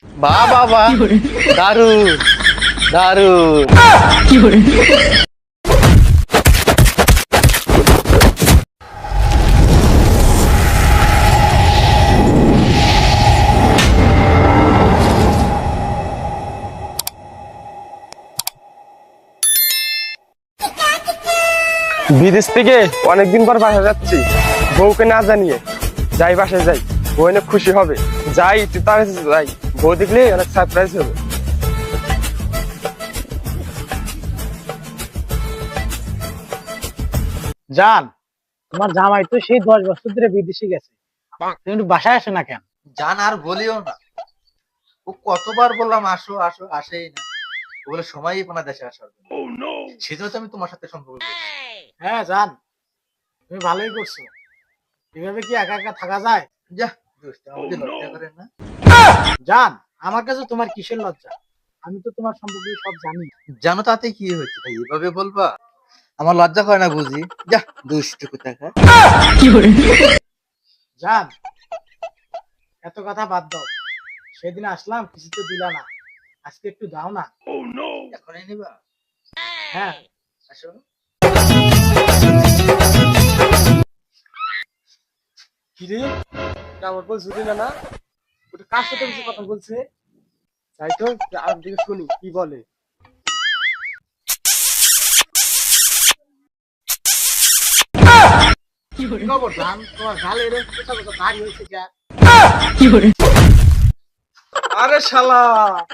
বাহ বাহ বাহ, দারুন দারুন। বিদেশ থেকে অনেকদিন পর বাসা যাচ্ছি, বউকে না জানিয়ে যাই, বাসায় যাই, বউ অনেক খুশি হবে। যাই একটু তার কাছে যাই, বউ দেখলে অনেক সারপ্রাইজ হবে। জান, তোমার জামাই তো সেই 10 বছর ধরে বিদেশে গেছে, তুমি একটু বাসায় আসো না কেন? জান আর বলিও না, ও কতবার বললাম আসো আসো, আসেই না। ও বলে সময়ই পানা দেশে আসার জন্য। সেজন্য তো আমি তোমার সাথে সম্পর্ক করছি। হ্যাঁ জান, তুমি ভালোই করছো। এভাবে কি একা একা থাকা যায়? যা দোস্ত, আমাকে লজ্জা করে না? জান, আমার কাছে তোমার কিসের লজ্জা? আমি তো তোমার সম্পর্কে সব জানি। জানো তাতে কি হয়েছে, তাই এভাবে বলবা? আমার লজ্জা করে না বুঝি? যা দুষ্ট কোথাকার। জান, এত কথা বাদ দাও। সেদিন আসলাম, কিছু তো দিলা না, আজকে একটু দাও না। এখনই নিবা? হ্যাঁ। আসো। কিরে, এটা আমার বউ যদি না, ওটা কার সাথে কিছু কথা বলছে? তাই তো, আর দিকে শুনি কি বলে। কি খবর জান, তোমার গালে এরকম কোথা কোথা দাড়ি হয়েছে যা? আরে শালা,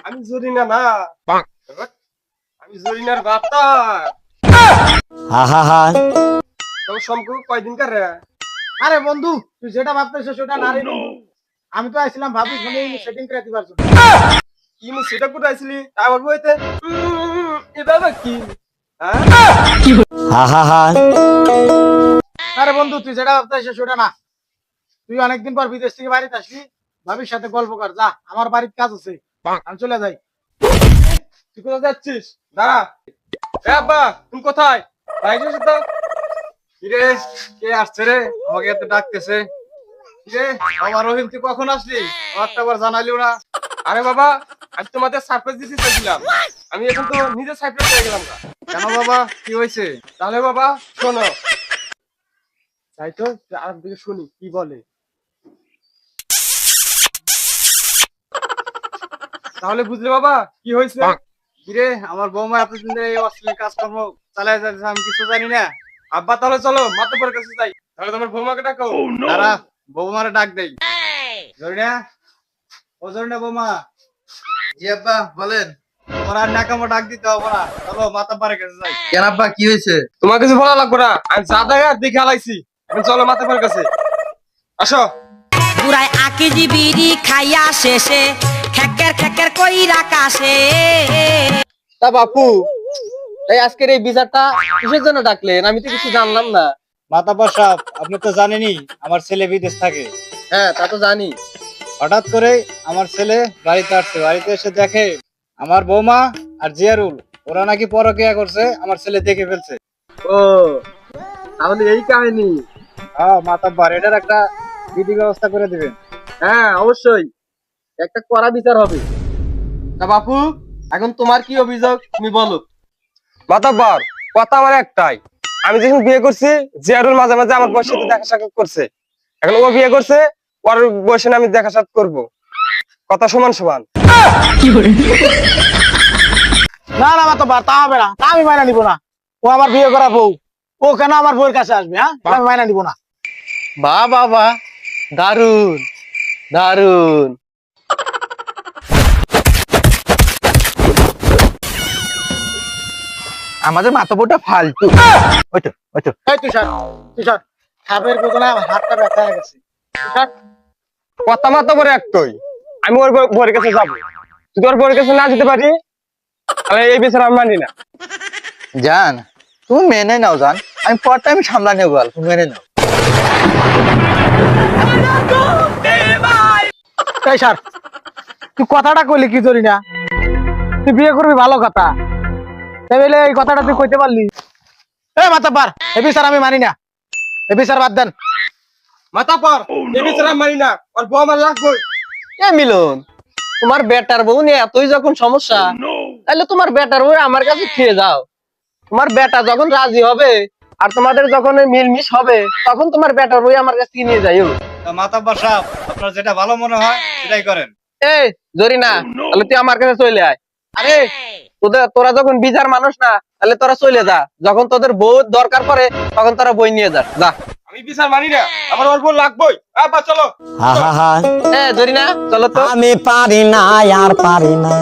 আমি জরিনা না, আমি জরিনার বাপ্তা। তোর সম্পর্ক কয়দিনকার রে? আরে বন্ধু, তুই যেটা ভাবতেছিস সেটা না রে বন্ধু। আমি তো আইছিলাম ভাবি ফোনে সেটিং করে দিবার জন্য। কি মু সেটা কোথায় আইছিলি? আমার বইতে এভাবে কি? হ্যাঁ, আরে বন্ধু, তুই যেটা ভাবতেছিস সেটা না। তুই অনেকদিন পর বিদেশ থেকে বাড়িতে আসবি, ভাবির সাথে গল্প কর। যা, আমার বাড়িতে কাজ আছে, আমি চলে যাই। তুই কোথায় যাচ্ছিস? দাঁড়া। এ আব্বা, তুমি কোথায়? বাইরে এসে তো। কিরে, কে আসছে রে? আমাকে এত ডাকতেছে। কিরে বাবা, রহিম তুই কখন আসলি? আমারটা আবার জানালিও না। আরে বাবা, আমি তোমাদের সারপ্রাইজ দিতে চাইছিলাম, আমি এখন তো নিজে সারপ্রাইজ হয়ে গেলাম না। কেন বাবা, কি হয়েছে? তাহলে বাবা শোনো, তাই তো, আর দিকে শুনি কি বলে। তাহলে বুঝলে বাবা কি হয়েছে? কিরে, আমার বৌমা এতদিন ধরে এই অশ্লীল কাজকর্ম চালিয়ে যাচ্ছে, আমি কিছু জানি না। আব্বা তাহলে চলো মাতব্বরের কাছে যাই। তাহলে তোমার বৌমাকে ডাকো। তারা বৌমারে ডাক দেই। জরিনা, ও জরিনা বৌমা, জি আব্বা বলেন। তোমার আর নাকামো ডাক দিতে হবে না, চলো মাতাব্বারের কাছে যাই। কেন আব্বা, কি হয়েছে? তোমার কিছু বলা লাগবে না, আমি যা দেখা দেখে আলাইছি। এখন চলো মাতব্বরের কাছে, আসো। পুরাই আকিজি বিড়ি খাইয়া শেষে খেকের খেকের কইরা কাশে। তা বাপু, এই আজকের এই বিচারটা কিসের জন্য ডাকলেন? আমি তো কিছু জানলাম না। মাতাব্বর সাহেব, আপনি তো জানেনই আমার ছেলে বিদেশ থাকে। হ্যাঁ, তা তো জানি। হঠাৎ করে আমার ছেলে বাড়িতে আসছে, বাড়িতে এসে দেখে আমার বৌমা আর জিয়ারুল ওরা নাকি পরকিয়া করছে, আমার ছেলে দেখে ফেলছে। ও, তাহলে এই কাহিনী। হ্যাঁ মাতাব্বর, এটার একটা বিধি ব্যবস্থা করে দিবেন। হ্যাঁ অবশ্যই, একটা কড়া বিচার হবে। তা বাপু, এখন তোমার কি অভিযোগ তুমি বলো। মাতব্বর, কথা আমার একটাই, আমি যখন বিয়ে করছি, জিয়ারুল মাঝে মাঝে আমার বউয়ের সাথে দেখা সাক্ষাৎ করছে। এখন ও বিয়ে করছে, ওর বউয়ের সাথে আমি দেখা সাক্ষাৎ করবো, কথা সমান সমান। না না মাতাব্বর, তা হবে না, তা আমি মাইনা নিব না। ও আমার বিয়ে করা বউ, ও কেন আমার বউয়ের কাছে আসবে? হ্যাঁ, এটা আমি মাইনা নিব না। বাহ বাহ বাহ, দারুন দারুন। আমাদের মাথাবোটা ফালতু। ওইতো ওইতো। এই তুষার, তুষার, সাপের বেদনায় আমার হাতটা ব্যথা হয়ে গেছে। তুষার, কথা মাতব্বর একটাই, আমি ওর বউয়ের কাছে যাবো। যদি ওর বউয়ের কাছে না যেতে পারি, তাহলে এই বিচার আমি মানি না। জান, তুমি মেনে নাও জান, আমি পর টাইম সামলা নেবো, তুমি মেনে নাও। এই সার, তুই কথাটা কইলি কি ধরি না? তুই বিয়ে করবি ভালো কথা, তাই বলে এই কথাটা তুই কইতে পারলি? এ মাতাব্বর, এই বিচার আমি মানি না, এই বিচার বাদ দেন। মাতব্বর, এই বিচার আমি মানি না, ওর বউ আমার লাগবে। এ মিলন, তোমার বেটার বউ নিয়ে এতই যখন সমস্যা, তাহলে তোমার বেটার বউ আমার কাছে খেয়ে যাও। তোমার বেটা যখন রাজি হবে আর তোমাদের যখন মিলমিশ হবে, তখন তোমার বেটার বউ আমার কাছে নিয়ে যাইও। মাতাব্বর সাহেব, আপনার যেটা ভালো মনে হয় সেটাই করেন। এই জরিনা, তাহলে তুই আমার কাছে চলে আয়। আরে তোরা যখন বিচার মানুষ না, তাহলে তোরা চলে যা। যখন তোদের বউ দরকার পড়ে তখন তোরা বই নিয়ে যা। যা। আমি বিচার মানি না, আমার ওর বোন লাগবেই। আব্বা চলো। আহা জরিনা, চলো তো। আমি পারি না আর পারি না